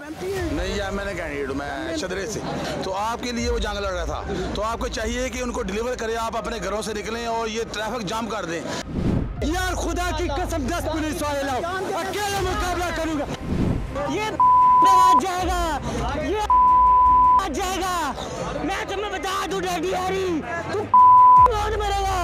नहीं यार, मैंने कैंडिडेट हूँ, मैं शदरे से। तो आपके लिए वो जंग लड़ रहा था, तो आपको चाहिए कि उनको डिलीवर करें, आप अपने घरों से निकलें और ये ट्रैफिक जाम कर दें। यार खुदा की कसम 10 पुलिस वाले लाओ, अकेले मुकाबला करूंगा। ये आ जाएगा, ये आ जाएगा। मैं तुम्हें बता दूं डैडी यारी, तू बहुत मरेगा।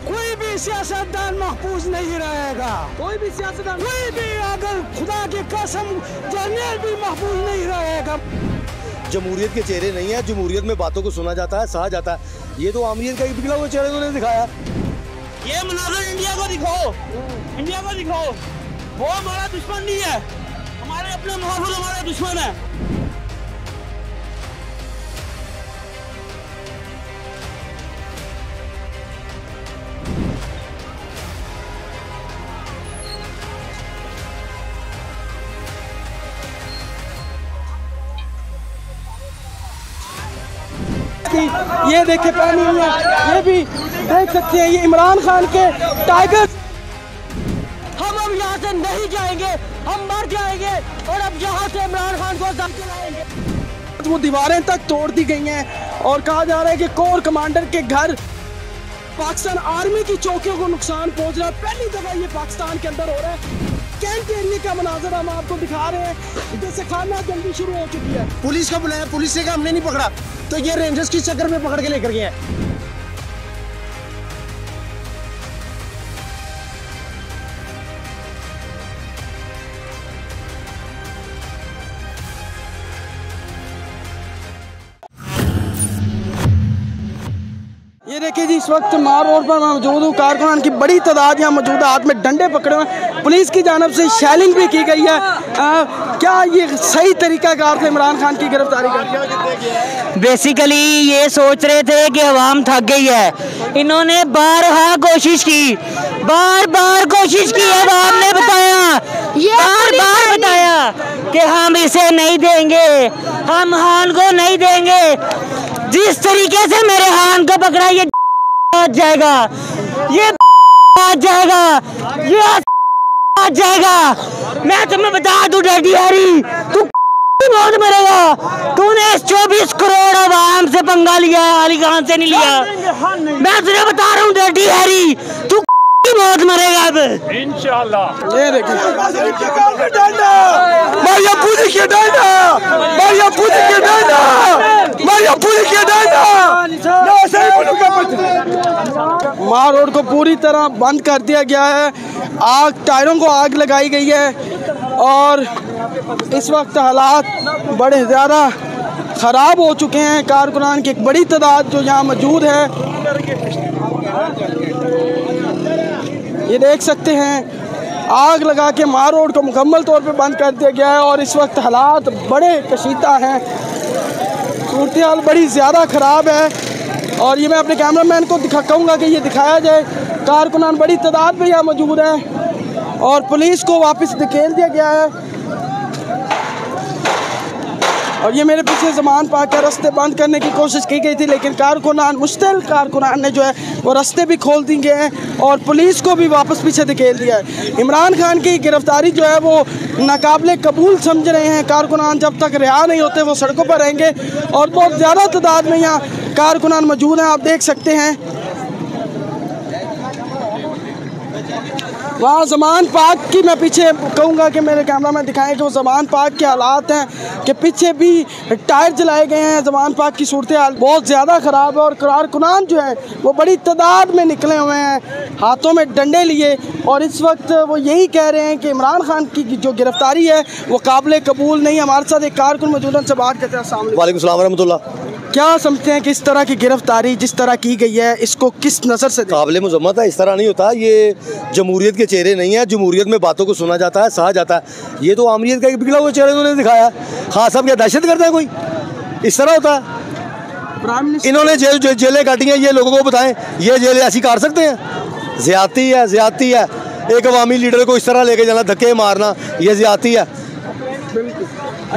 कोई भी सियासतदान महफूज नहीं रहेगा, कोई भी सियासतदान, कोई भी, अगर खुदा की कसम जनरल भी महफूज नहीं रहेगा। जमहूरियत के चेहरे नहीं है, जमहूरियत में बातों को सुना जाता है, सहा जाता है। ये तो आमियत का ही पिघला हुआ चेहरा उन्होंने दिखाया। ये मुनाज़र इंडिया को दिखाओ, इंडिया को दिखाओ। वो हमारा दुश्मन नहीं है, हमारे अपने महफूज हमारा दुश्मन है। ये देखे पहनी हुई है, ये भी देख सकते हैं, ये इमरान खान के टाइगर। हम अब यहाँ से नहीं जाएंगे, हम मर जाएंगे और अब यहाँ से इमरान खान को चलाएंगे। वो दीवारें तक तोड़ दी गई हैं और कहा जा रहा है कि कोर कमांडर के घर, पाकिस्तान आर्मी की चौकियों को नुकसान पहुंच रहा है। पहली दफा ये पाकिस्तान के अंदर हो रहा है। कैंट एरिया का मनाजर हम आपको दिखा रहे हैं, जैसे खाना जल्दी शुरू हो चुकी है। पुलिस को बुलाया, पुलिस से हमने नहीं पकड़ा, तो ये रेंजर्स की चक्कर में पकड़ के लेकर गए हैं। ये देखिए जी, इस वक्त मार रोड पर मैं मौजूद हूँ। कारकुनान की बड़ी तादाद यहाँ मौजूद है, हाथ में डंडे पकड़े हुए हैं। पुलिस की जानब से शेलिंग भी की गई है। क्या ये सही तरीकाकार था इमरान खान की गिरफ्तारी का? बेसिकली ये सोच रहे थे कि अवाम थक गई है। इन्होंने बार कोशिश की, बार कोशिश की। अवाम ने बताया, बार बताया कि हम इसे नहीं देंगे, हम हान को नहीं देंगे। जिस तरीके से मेरे हान को पकड़ा, ये आ जाएगा, ये आ जाएगा, ये आ जाएगा। मैं तुम्हें बता दूं डैडी यारी, तू बहुत मरेगा। तूने 24 करोड़ आवाम से पंगा लिया, अली खान से नहीं लिया। मैं तुझे बता रहा हूँ डैडी यारी, तू बहुत मरेगा अब इंशाल्लाह। ये देखिए मारिया पुलिस के डंडा, मारिया पुलिस के डंडा, मारिया पुलिस के डंडा। मार रोड को पूरी तरह बंद कर दिया गया है। आग, टायरों को आग लगाई गई है और इस वक्त हालात बड़े ज़्यादा ख़राब हो चुके हैं। कारकुनान की एक बड़ी तादाद जो यहाँ मौजूद है, ये देख सकते हैं, आग लगा के मार रोड को मुकम्मल तौर पे बंद कर दिया गया है और इस वक्त हालात बड़े कशीदा हैं। सूरत हाल बड़ी ज़्यादा ख़राब है और ये मैं अपने कैमरामैन को कहूँगा कि ये दिखाया जाए। कारकुनान बड़ी तादाद में यहाँ मौजूद है और पुलिस को वापस धकेल दिया गया है। और ये मेरे पीछे ज़मान पाक के रास्ते बंद करने की कोशिश की गई थी, लेकिन मुश्तिल कारकुनान ने जो है वो रास्ते भी खोल दिए गए हैं और पुलिस को भी वापस पीछे धकेल दिया है। इमरान खान की गिरफ्तारी जो है वो नाकाबिले कबूल समझ रहे हैं कारकुनान। जब तक रिहा नहीं होते वो सड़कों पर रहेंगे और बहुत ज़्यादा तादाद में यहाँ कारकुनान मौजूद हैं, आप देख सकते हैं। वहाँ ज़मान पाक की मैं पीछे कहूँगा कि मेरे कैमरा में दिखाएं कि वो ज़मान पाक के हालात हैं कि पीछे भी टायर जलाए गए हैं। ज़मान पाक की सूरत हाल बहुत ज़्यादा ख़राब है और कारकुनान जो है वो बड़ी तादाद में निकले हुए हैं, हाथों में डंडे लिए, और इस वक्त वो यही कह रहे हैं कि इमरान खान की जो गिरफ्तारी है वो काबिल कबूल नहीं। हमारे साथ एक कारकुन मौजूद है, उनसे बात करते हैं। वालेकुम सलाम रहमतुल्लाह। क्या समझते हैं कि इस तरह की गिरफ्तारी जिस तरह की गई है, इसको किस नज़र से? काबिल मज़म्मत है, इस तरह नहीं होता। ये जमहूरियत के चेहरे नहीं है, जमहूरियत में बातों को सुना जाता है, सहा जाता है। ये तो आमियत का ही पिघला हुआ चेहरा उन्होंने दिखाया। खास साहब क्या दहशत करता है कोई? इस तरह होता है? इन्होंने जेलें काटी हैं, ये लोगों को बताएं ये जेलें ऐसी काट सकते हैं? ज़्यादती है, ज़्यादती है। एक अवामी लीडर को इस तरह लेके जाना, धक्के मारना, ये ज़्यादती है।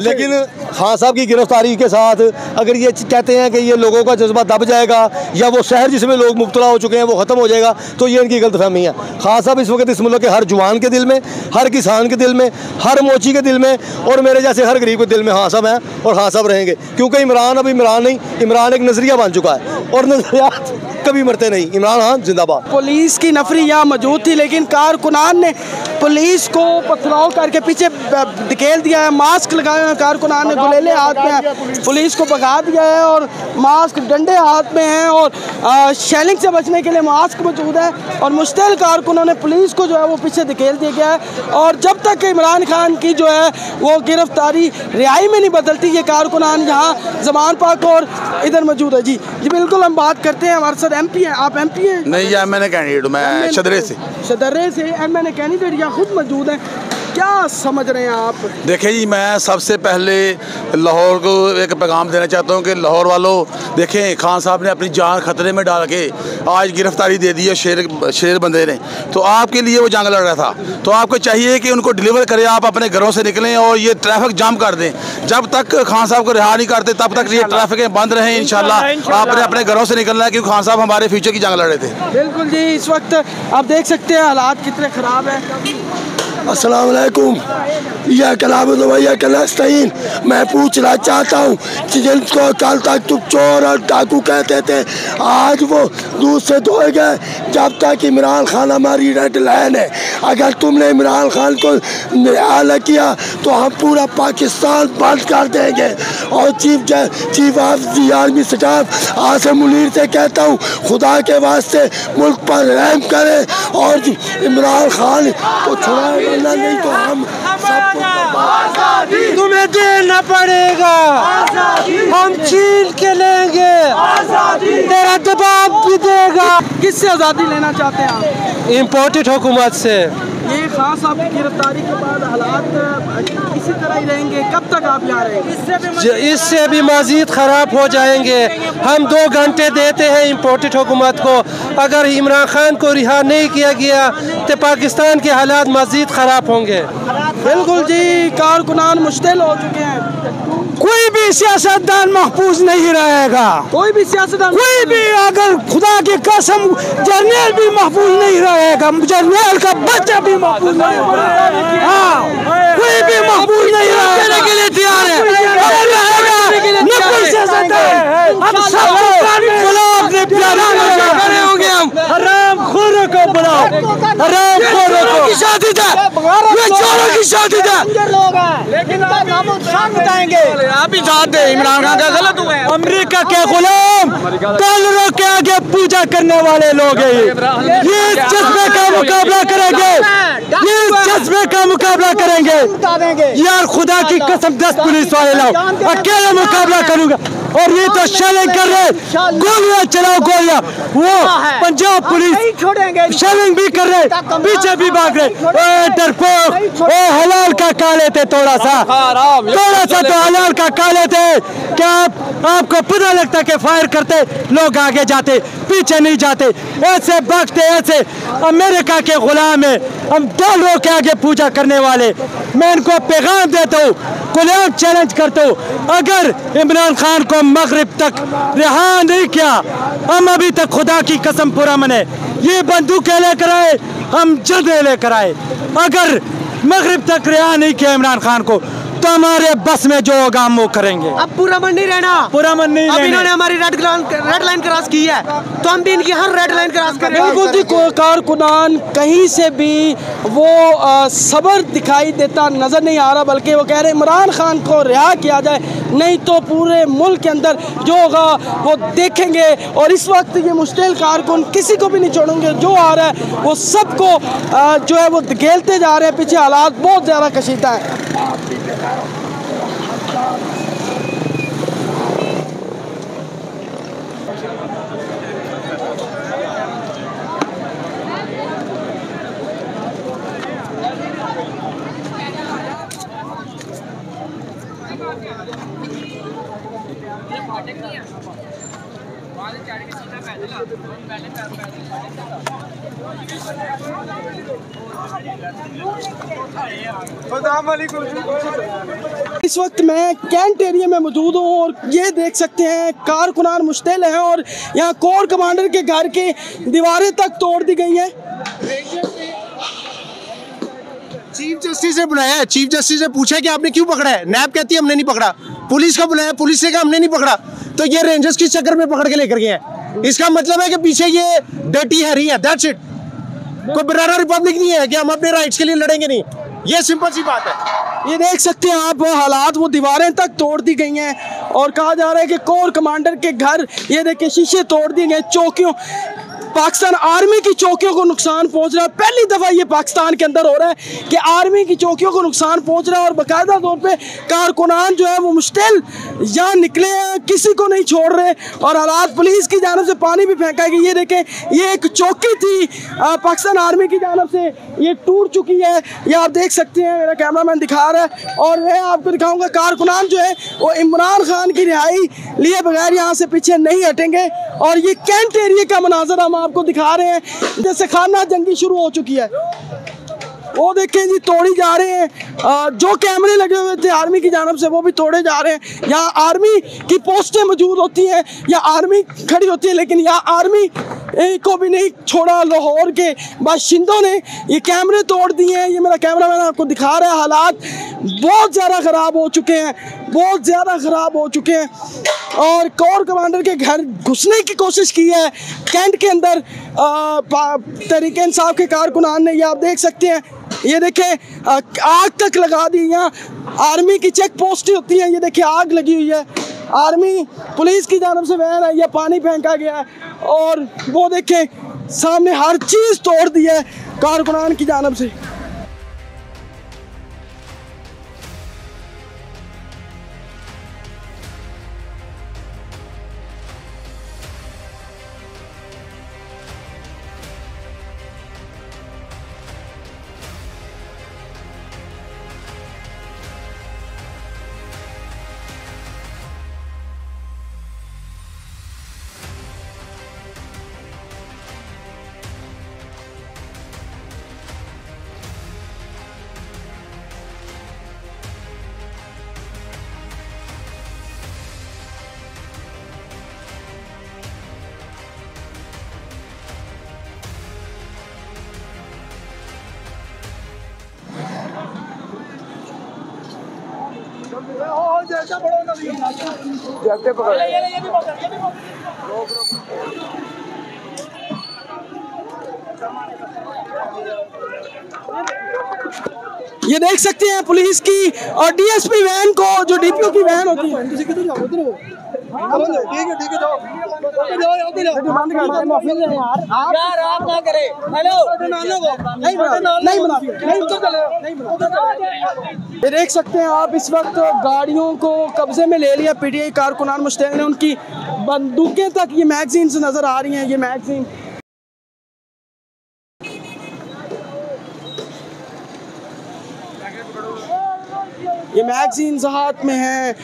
लेकिन खान साहब की गिरफ्तारी के साथ अगर ये कहते हैं कि ये लोगों का जज्बा दब जाएगा या वो शहर जिसमें लोग मुब्तला हो चुके हैं वो ख़त्म हो जाएगा, तो ये इनकी गलतफहमी है। खान साहब इस वक्त इस मुल्क के हर जवान के दिल में, हर किसान के दिल में, हर मोची के दिल में और मेरे जैसे हर गरीब के दिल में खान साहब हैं और खान साहब रहेंगे। क्योंकि इमरान अब इमरान नहीं, इमरान एक नज़रिया बन चुका है और नज़रियात कभी मरते नहीं। इमरान खान जिंदाबाद। पुलिस की नफरी यहाँ मौजूद थी, लेकिन कारकुनान ने पुलिस को पथराव करके पीछे धकेल दिया है। मास्क लगाए हुए कारकुनान ने, गुलेले हाथ में हैं, पुलिस को भगा दिया है और मास्क डंडे हाथ में हैं और शेलिंग से बचने के लिए मास्क मौजूद है और मुश्तिल कारकुनों ने पुलिस को जो है वो पीछे धकेल दिया गया है। और जब तक इमरान खान की जो है वो गिरफ्तारी रिहाई में नहीं बदलती, ये कारकुनान यहाँ जमान पाक और इधर मौजूद है। जी जी बिल्कुल, हम बात करते हैं, हमारे साथ MP हैं। आप MP हैं? नहीं, MNA कैंडिडेट हूँ मैं, शदरे से MNA कैंडिडेट यहाँ खुद मौजूद हैं। क्या समझ रहे हैं आप? देखिए जी, मैं सबसे पहले लाहौर को एक पैगाम देना चाहता हूँ कि लाहौर वालों देखें, खान साहब ने अपनी जान खतरे में डाल के आज गिरफ्तारी दे दी है शेर बंदे ने। तो आपके लिए वो जंग लड़ रहा था, तो आपको चाहिए कि उनको डिलीवर करें, आप अपने घरों से निकलें और ये ट्रैफिक जाम कर दें। जब तक खान साहब को रिहा नहीं करते तब तक ये ट्रैफिकें बंद रहें। इंशाल्लाह आपने अपने घरों से निकलना है, क्योंकि खान साहब हमारे फ्यूचर की जंग लड़ रहे थे। बिल्कुल जी, इस वक्त आप देख सकते हैं हालात कितने ख़राब हैं। अस्सलाम वालेकुम, यह कलाम भैया कलस्तीन। मैं पूछना चाहता हूँ कि जिनको कल तक तुम चोर और डाकू कहते थे, आज वो दूध से धोए गए। जब तक इमरान खान हमारी रेड लाइन है, अगर तुमने इमरान खान को निहाल किया तो हम पूरा पाकिस्तान बंद कर देंगे। और chief of the army staff Asim Munir से कहता हूँ, खुदा के वास्ते मुल्क पर रहम करे और इमरान खान को छुड़ाए, नहीं तो हम सबको तुम्हें देना पड़ेगा, हम छीन के लेंगे, तेरा दबाव भी देगा। किससे आज़ादी लेना चाहते हैं आप? इम्पोर्टेड हुकूमत से। ये खान साहब की गिरफ्तारी के बाद हालात इसी तरह ही रहेंगे, कब तक आप यहाँ रहेंगे? इससे भी मज़ीद ख़राब हो जाएंगे। हम 2 घंटे देते हैं इम्पोर्टेड हुकूमत को, अगर इमरान खान को रिहा नहीं किया गया तो पाकिस्तान के हालात मज़ीद ख़राब होंगे। बिल्कुल जी, कारकुनान मुश्तिल हो चुके हैं। कोई भी सियासतदान महफूज नहीं रहेगा, कोई भी सियासतदान, कोई भी, अगर खुदा की कसम जर्नल भी महफूज नहीं रहेगा, जर्नल का बच्चा भी महफूज नहीं रहेगा। हाँ, कोई भी महफूज नहीं रहेगा के लिए तैयार है। हम सब होंगे, हम हरामखोरों को बुलाओ, हरामखोरों की शादी है, ये चोरों की शादी है। लेकिन आप बताएंगे, आप ही साथ दे, इमरान खान का गलत हुआ है। अमेरिका के गुलाम डॉलरों के आगे पूजा करने वाले लोग हैं। ये जज्बे का मुकाबला करेंगे, ये जज्बे का मुकाबला करेंगे। यार खुदा की कसम 10 पुलिस वाले लाओ, अकेले मुकाबला करूंगा। और ये तो शेलिंग कर रहे, गोलियां चलाओ, गोलियां। वो पंजाब पुलिस शेलिंग भी कर रहे, पीछे भी भाग रहे। डरपोक, हलाल का काले थे, थोड़ा सा तो हलाल का काले थे। क्या आपको पता लगता कि फायर करते लोग आगे जाते, पीछे नहीं जाते, ऐसे भागते, ऐसे अमेरिका के गुलाम है। हम डॉलरों के आगे पूजा करने वाले। मैं इनको पैगाम देता हूँ, गुलाम चैलेंज करता हूँ, अगर इमरान खान को मगरिब तक रिहा नहीं किया, हम अभी तक खुदा की कसम पूरा मने, ये बंदूकें लेकर आए, हम जल्द लेकर आए। अगर मगरिब तक रिहा नहीं किया इमरान खान को, तो हमारे बस में जो होगा हम वो करेंगे। अब पूरा मन नहीं रहना, पूरा मन नहीं। अब इन्होंने हमारी रेड लाइन क्रॉस की है, तो हम भी इनकी हर रेड लाइन क्रॉस करेंगे। बिल्कुल जी, कारकुनान कहीं से भी वो सब्र दिखाई देता नजर नहीं आ रहा, बल्कि वो कह रहे इमरान खान को रिहा किया जाए, नहीं तो पूरे मुल्क के अंदर जो होगा वो देखेंगे। और इस वक्त ये मुश्तिल कारकुन किसी को भी नहीं छोड़ेंगे, जो आ रहा है वो सबको जो है वो धकेलते जा रहे हैं। पीछे हालात बहुत ज़्यादा कशीदा है। इस वक्त मैं कैंट एरिया में मौजूद हूँ और ये देख सकते हैं कारकुनान मुश्तिल हैं और यहाँ कोर कमांडर के घर की दीवारें तक तोड़ दी गई हैं। चीफ जस्टिस ने बुलाया है, चीफ जस्टिस ने पूछा कि आपने क्यों पकड़ा है, नैब कहती है हमने नहीं पकड़ा। पुलिस को बुलाया, पुलिस ने कहा हमने नहीं पकड़ा। तो ये रेंजर्स किस चक्कर में पकड़ के लेकर गए हैं? इसका मतलब है कि पीछे ये डर्टी हैरी है, दैट्स इट। कोई बनाना रिपब्लिक नहीं है कि हम अपने राइट्स के लिए लड़ेंगे नहीं, ये सिंपल सी बात है। ये देख सकते हैं आप हालात, वो दीवारें तक तोड़ दी गई हैं और कहा जा रहा है कि कोर कमांडर के घर, ये देखिए शीशे तोड़ दिए गए, चौकियों, पाकिस्तान आर्मी की चौकियों को नुकसान पहुंच रहा है। पहली दफ़ा ये पाकिस्तान के अंदर हो रहा है कि आर्मी की चौकियों को नुकसान पहुंच रहा है और बाकायदा तौर पे कारकुनान जो है वो मुश्तिल यहाँ निकले हैं, किसी को नहीं छोड़ रहे और हालात, पुलिस की जानब से पानी भी फेंका है। ये देखें, ये एक चौकी थी पाकिस्तान आर्मी की जानब से, ये टूट चुकी है, ये आप देख सकते हैं, मेरा कैमरामैन दिखा रहा है। और मैं आपको दिखाऊँगा कारकुनान जो है वो इमरान खान की रिहाई लिए बगैर यहाँ से पीछे नहीं हटेंगे। और ये कैंट एरिया का मनाजर हम आपको दिखा रहे हैं, जैसे खाना जंगी शुरू हो चुकी है। वो देखें जी, तोड़ी जा रहे हैं, जो कैमरे लगे हुए थे आर्मी की जानब से वो भी तोड़े जा रहे हैं। यहाँ आर्मी की पोस्टें मौजूद होती हैं, या आर्मी खड़ी होती है, लेकिन यहाँ आर्मी को भी नहीं छोड़ा। लाहौर के बाशिंदों ने ये कैमरे तोड़ दिए हैं। ये मेरा कैमरामैन आपको दिखा रहा है, हालात बहुत ज़्यादा ख़राब हो चुके हैं, बहुत ज़्यादा ख़राब हो चुके हैं। और कोर कमांडर के घर घुसने की कोशिश की है कैंट के अंदर तहरीक इंसाफ के कारकुनान ने, ये आप देख सकते हैं। ये देखें, आग तक लगा दी। यहाँ आर्मी की चेक पोस्टें होती हैं, ये देखिए आग लगी हुई है। आर्मी पुलिस की जानब से वैन है, यह पानी फेंका गया है और वो देखें सामने हर चीज़ तोड़ दी है कारकुनान की जानब से। ये देख सकते हैं पुलिस की और डीएसपी वैन को, जो डीपीओ की वैन होती है। ये देख सकते हैं आप, इस वक्त गाड़ियों को कब्जे में ले लिया पीटीआई कारकुनान मुश्तिल ने, उनकी बंदूकें तक ये मैगजीन से नजर आ रही हैं। ये मैगजीन, ये मैगजीन्स हाथ में हैं।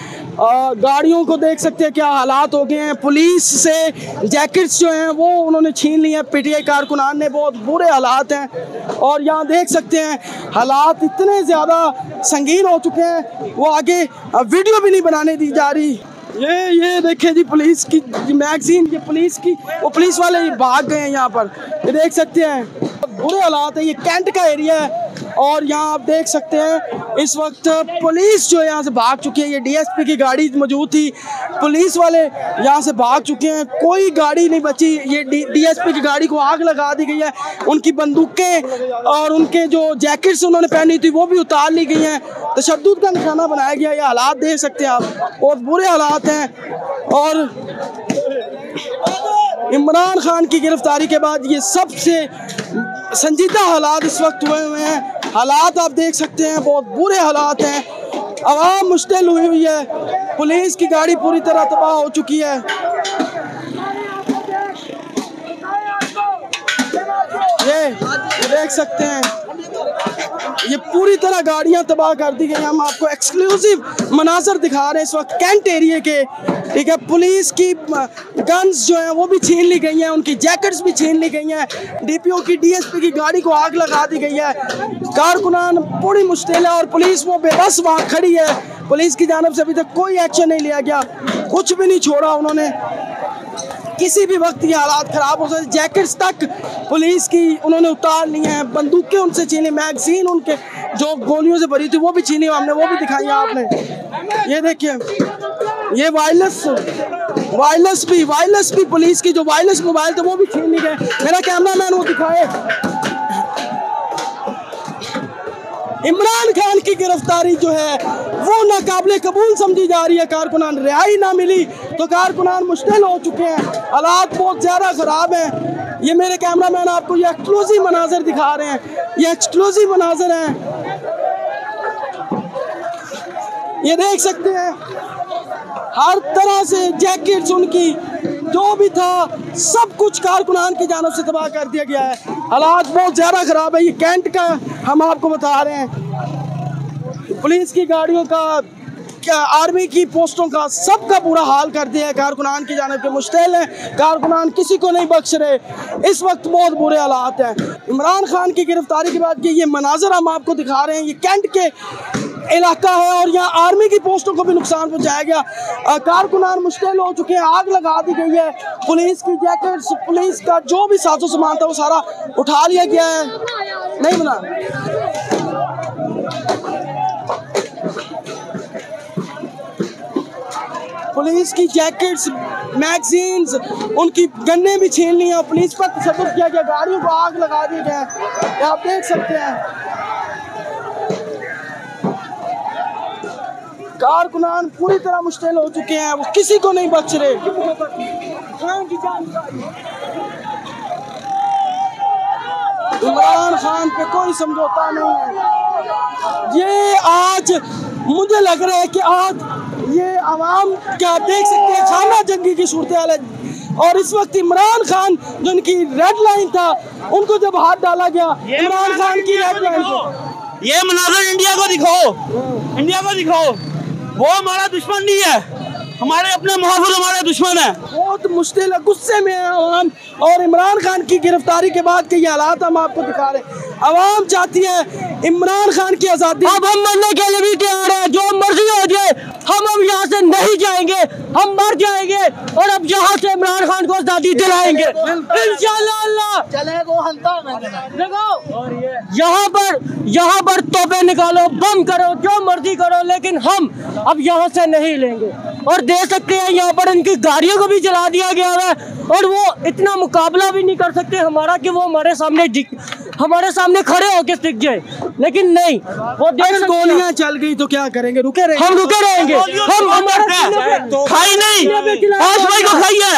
गाड़ियों को देख सकते हैं क्या हालात हो गए हैं। पुलिस से जैकेट्स जो हैं वो उन्होंने छीन लिए हैं पीटीआई कारकुनान ने, बहुत बुरे हालात हैं। और यहाँ देख सकते हैं हालात इतने ज़्यादा संगीन हो चुके हैं, वो आगे वीडियो भी नहीं बनाने दी जा रही। ये देखिए जी, पुलिस की मैगजीन, ये पुलिस की, वो पुलिस वाले भाग गए हैं यहाँ पर। ये देख सकते हैं बुरे हालात है। ये कैंट का एरिया है और यहाँ आप देख सकते हैं इस वक्त पुलिस जो है यहाँ से भाग चुकी है। ये डीएसपी की गाड़ी मौजूद थी, पुलिस वाले यहाँ से भाग चुके हैं, कोई गाड़ी नहीं बची। ये डीएसपी की गाड़ी को आग लगा दी गई है, उनकी बंदूकें और उनके जो जैकेट्स उन्होंने पहनी थी वो भी उतार ली गई हैं, तशद्दुद का निशाना बनाया गया। ये हालात देख सकते हैं आप, बहुत बुरे हालात हैं। और इमरान खान की गिरफ्तारी के बाद ये सबसे संजीदा हालात इस वक्त हुए हैं। हालात आप देख सकते हैं, बहुत बुरे हालात हैं, आवाम मुश्तिल हुई हुई है, पुलिस की गाड़ी पूरी तरह तबाह हो चुकी है। ये देख सकते हैं ये पूरी तरह गाड़ियां तबाह कर दी गई। हम आपको एक्सक्लूसिव मनाजर दिखा रहे हैं इस वक्त कैंट एरिया के, ठीक है। पुलिस की गन्स जो है वो भी छीन ली गई हैं, उनकी जैकेट्स भी छीन ली गई हैं, डीपीओ की डीएसपी की गाड़ी को आग लगा दी गई है। कारकुनान पूरी मुश्किल है और पुलिस वो बेबस वहाँ खड़ी है। पुलिस की जानब से अभी तक कोई एक्शन नहीं लिया गया, कुछ भी नहीं छोड़ा उन्होंने। किसी भी वक्त ये हालात ख़राब हो सकते। जैकेट्स तक पुलिस की उन्होंने उतार ली हैं, बंदूकें उनसे छीनी, मैगजीन उनके जो गोलियों से भरी थी वो भी छीनी, हमने वो भी दिखाई आपने। ये देखिए, ये वायरलेस भी पुलिस की जो वायरलेस मोबाइल थे वो भी छीन ली गए। मेरा कैमरामैन वो दिखाए। इमरान खान की गिरफ्तारी जो है वो नाकाबिले कबूल समझी जा रही है। कारकुनान रिहाई ना मिली तो कारकुनान मुश्किल हो चुके हैं, हालात बहुत ज़्यादा ख़राब हैं। ये मेरे कैमरामैन आपको ये एक्सक्लूसिव मनाजर दिखा रहे हैं, ये एक्सक्लूसिव मनाजर हैं, ये देख सकते हैं। हर तरह से जैकेट्स उनकी जो भी था सब कुछ कारकुनान की जानब से तबाह कर दिया गया है। हालात बहुत ज़्यादा ख़राब है। ये कैंट का हम आपको बता रहे हैं, पुलिस की गाड़ियों का, क्या आर्मी की पोस्टों का, सबका बुरा हाल कर दिया है कारकुनान की जानब के। मुश्किल है, कारकुनान किसी को नहीं बख्श रहे। इस वक्त बहुत बुरे हालात हैं। इमरान खान की गिरफ्तारी के बाद ये मनाजर हम आपको दिखा रहे हैं। ये कैंट के इलाका है और यहाँ आर्मी की पोस्टों को भी नुकसान पहुँचाया गया। कारकुनान मुश्किल हो चुके हैं, आग लगा दी गई है। पुलिस की जैकेट्स, पुलिस का जो भी साजो सामान था वो सारा उठा लिया गया है। नहीं बना पुलिस की जैकेट्स, मैगजीन्स, उनकी गन्ने भी छीन ली हैं। पुलिस पर तशद्दुद किया गया, गाड़ियों को आग लगा दी गई। आप देख सकते हैं कारकुनान पूरी तरह मुश्किल हो चुके हैं, वो किसी को नहीं बच रहे। इमरान खान पे कोई समझौता नहीं है। ये आज मुझे लग रहा है कि आज ये आवाम क्या देख सकते हैं, खाना जंगी की सूरत हाल है। और इस वक्त इमरान खान जो उनकी रेड लाइन था, उनको जब हाथ डाला गया इमरान खान की रेड लाइन को, ये मनाजर इंडिया को दिखाओ, इंडिया को दिखाओ। वो हमारा दुश्मन नहीं है, हमारे अपने महफूज हमारे दुश्मन है। बहुत मुश्किल है, गुस्से में है आवाम। और इमरान खान की गिरफ्तारी के बाद के ये हालात हम आपको दिखा रहे हैं। आवाम चाहती है इमरान खान की आज़ादी। अब हम मरने के लिए भी तैयार है, जो मर्जी हो जाए, हम अब यहाँ से नहीं जाएंगे, हम मर जाएंगे और अब यहाँ से इमरान खान को आज़ादी दिलाएंगे इंशाअल्लाह। यहाँ पर तोपे निकालो, बम करो, जो मर्जी करो, लेकिन हम अब यहाँ से नहीं लेंगे। और दे सकते हैं यहाँ पर इनकी गाड़ियों को भी जला दिया गया है और वो इतना मुकाबला भी नहीं कर सकते हमारा कि वो हमारे सामने खड़े होकर सिक जाए, लेकिन नहीं, वो गोलियां चल गई तो क्या करेंगे? रुके रहेंगे, हम रुके रहेंगे। हम खाई नहीं, 5 मई को खाई है,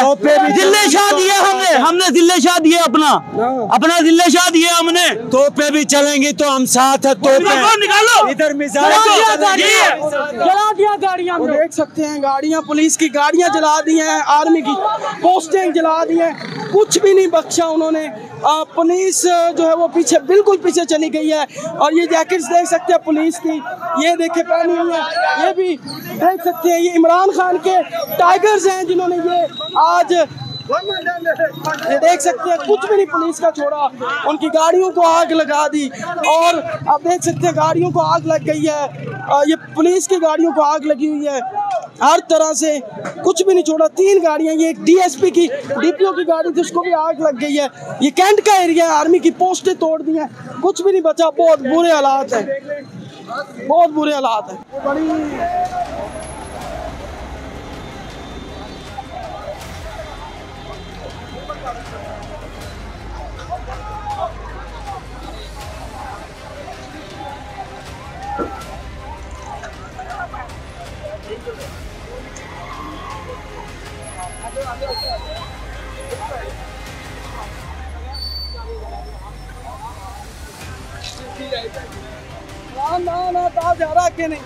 जिले शाह दिए हमने जिले शाह दिए, अपना जिले शाह दिए हमने। तोपे भी चलेंगी तो हम साथ है। तोपे निकालो, इधर मिसाल जला दिया गाड़ियां, देख सकते हैं गाड़ियां, पुलिस की गाड़ियां जला दी हैं, आर्मी की पोस्टें जला दी हैं, कुछ भी नहीं बख्शा उन्होंने। पुलिस जो है वो पीछे, बिल्कुल पीछे चली गई है। और ये जैकेट्स देख सकते हैं पुलिस की, ये देखे पहनी हुई है, ये भी देख सकते हैं। ये इमरान खान के टाइगर्स हैं जिन्होंने ये आज, ये देख सकते हैं, कुछ भी नहीं पुलिस का छोड़ा, उनकी गाड़ियों को आग लगा दी। और आप देख सकते हैं गाड़ियों को आग लग गई है, ये पुलिस की गाड़ियों को आग लगी हुई है, हर तरह से कुछ भी नहीं छोड़ा। 3 गाड़ियां, ये एक डीएसपी की, डीपीओ की गाड़ी थी, उसको भी आग लग गई है। ये कैंट का एरिया है, आर्मी की पोस्टें तोड़ दी हैं, कुछ भी नहीं बचा। बहुत बुरे हालात हैं, बहुत बुरे हालात हैं। बड़ी ना कहा जा रहा कि नहीं।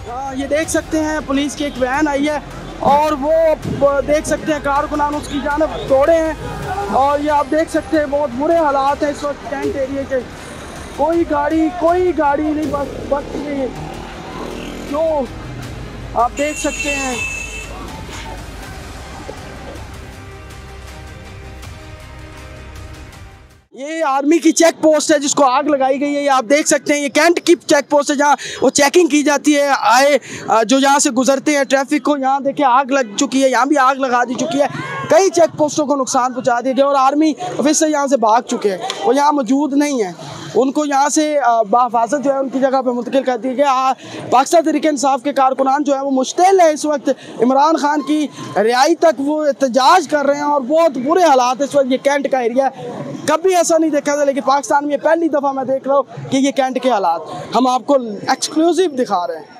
ये देख सकते हैं पुलिस की एक वैन आई है और वो देख सकते हैं कारकुनान उसकी जानब दौड़े हैं और ये आप देख सकते हैं बहुत बुरे हालात हैं इस वक्त कैंट एरिया के। कोई गाड़ी नहीं बच रही जो आप देख सकते हैं। ये आर्मी की चेक पोस्ट है जिसको आग लगाई गई है। ये आप देख सकते हैं ये कैंट की चेक पोस्ट है जहाँ वो चेकिंग की जाती है जो यहाँ से गुजरते हैं ट्रैफिक को। यहाँ देखिए आग लग चुकी है, यहाँ भी आग लगा दी चुकी है, कई चेक पोस्टों को नुकसान पहुँचा दिया गया और आर्मी ऑफिसर यहाँ से भाग चुके हैं, वो यहाँ मौजूद नहीं है। उनको यहाँ से बाहिफाजत जो है उनकी जगह पे मुंतकिल कर दिया गया। पाकिस्तान तहरीक इंसाफ के कारकुनान जो है वो मुश्तिल है इस वक्त इमरान खान की रिहाई तक वो एहतजाज कर रहे हैं और बहुत बुरे हालात इस वक्त। ये कैंट का एरिया कभी ऐसा नहीं देखा था, लेकिन पाकिस्तान में पहली दफ़ा मैं देख रहा हूँ कि ये कैंट के हालात हम आपको एक्सक्लूसिव दिखा रहे हैं।